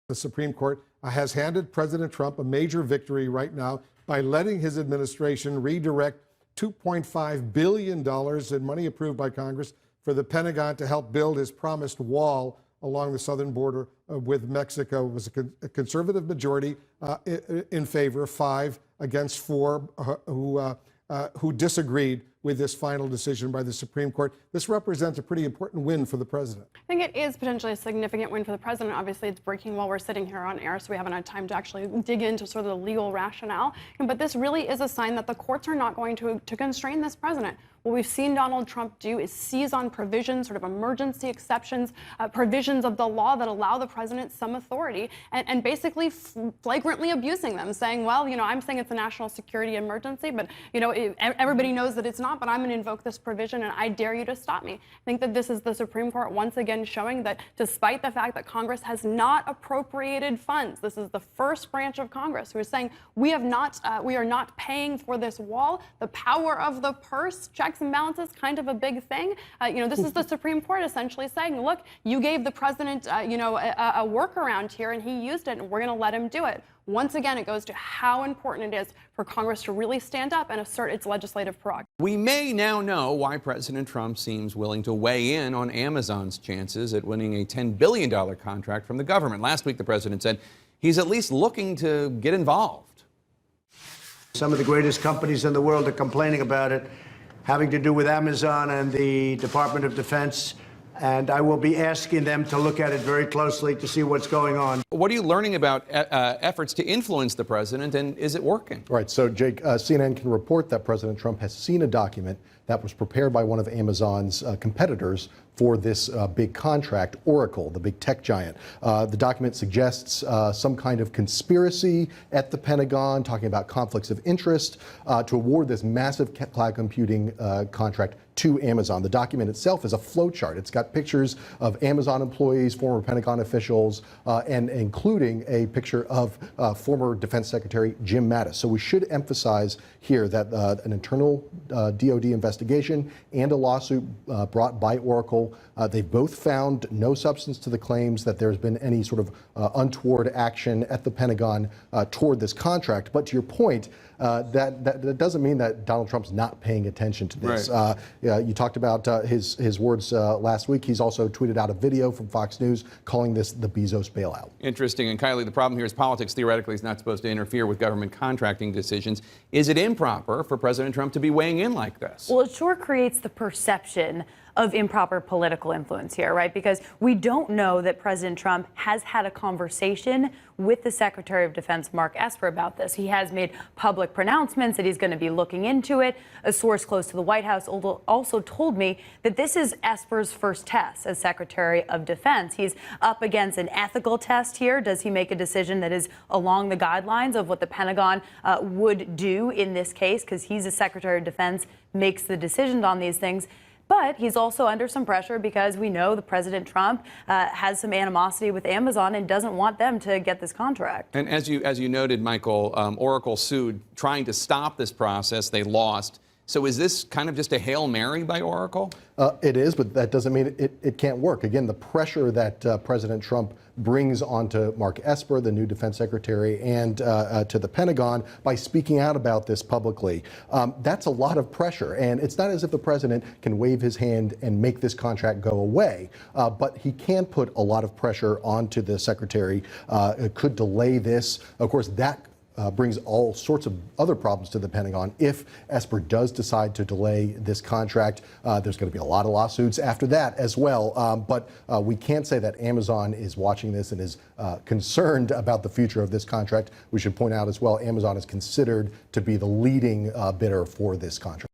The Supreme Court has handed President Trump a major victory right now by letting his administration redirect $2.5 billion in money approved by Congress for the Pentagon to help build his promised wall along the southern border with Mexico. It was a conservative majority in favor, 5 against 4, who disagreed with this final decision by the Supreme Court. This represents a pretty important win for the president. I think it is potentially a significant win for the president. Obviously, it's breaking while we're sitting here on air, so we haven't had time to actually dig into sort of the legal rationale. But this really is a sign that the courts are not going to constrain this president. What we've seen Donald Trump do is seize on provisions, sort of emergency exceptions, provisions of the law that allow the president some authority, and basically flagrantly abusing them, saying, well, I'm saying it's a national security emergency, but, everybody knows that it's not, but I'm going to invoke this provision, and I dare you to stop me. I think that this is the Supreme Court once again showing that despite the fact that Congress has not appropriated funds, this is the first branch of Congress who is saying we are not paying for this wall. The power of the purse, checks and balances, kind of a big thing. This is the Supreme Court essentially saying, look, you gave the president, a workaround here, and he used it, and we're going to let him do it. Once again, it goes to how important it is for Congress to really stand up and assert its legislative prerogative. We may now know why President Trump seems willing to weigh in on Amazon's chances at winning a $10 billion contract from the government. Last week, the president said he's at least looking to get involved. Some of the greatest companies in the world are complaining about it, having to do with Amazon and the Department of Defense. And I will be asking them to look at it very closely to see what's going on. What are you learning about efforts to influence the president, and is it working? Right. So, Jake, CNN can report that President Trump has seen a document that was prepared by one of Amazon's competitors for this big contract, Oracle, the big tech giant. The document suggests some kind of conspiracy at the Pentagon, talking about conflicts of interest to award this massive cloud computing contract to Amazon. The document itself is a flowchart. It's got pictures of Amazon employees, former Pentagon officials, and including a picture of former Defense Secretary Jim Mattis. So we should emphasize here that an internal DOD investigation and a lawsuit brought by Oracle, they both found no substance to the claims that there's been any sort of untoward action at the Pentagon toward this contract. But to your point, that doesn't mean that Donald Trump's not paying attention to this. Right. You talked about his words last week. He's also tweeted out a video from Fox News calling this the Bezos bailout. Interesting. And Kylie, the problem here is politics theoretically is not supposed to interfere with government contracting decisions. Is it improper for President Trump to be weighing in like this? Well, it sure creates the perception of improper political influence here, right? Because we don't know that President Trump has had a conversation with the Secretary of Defense, Mark Esper, about this. He has made public pronouncements that he's going to be looking into it. A source close to the White House also told me that this is Esper's first test as Secretary of Defense. He's up against an ethical test here. Does he make a decision that is along the guidelines of what the Pentagon would do in this case? Because he's a Secretary of Defense, makes the decisions on these things. But he's also under some pressure because we know the President Trump has some animosity with Amazon and doesn't want them to get this contract. And as you noted, Michael, Oracle sued trying to stop this process. They lost. So is this kind of just a Hail Mary by Oracle? It is, but that doesn't mean it can't work. Again, the pressure that President Trump brings onto Mark Esper, the new defense secretary, and to the Pentagon by speaking out about this publicly, that's a lot of pressure. And it's not as if the president can wave his hand and make this contract go away, but he can put a lot of pressure onto the secretary. It could delay this. Of course, that brings all sorts of other problems to the Pentagon. If Esper does decide to delay this contract, there's going to be a lot of lawsuits after that as well. But we can't say that Amazon is watching this and is concerned about the future of this contract. We should point out as well, Amazon is considered to be the leading bidder for this contract.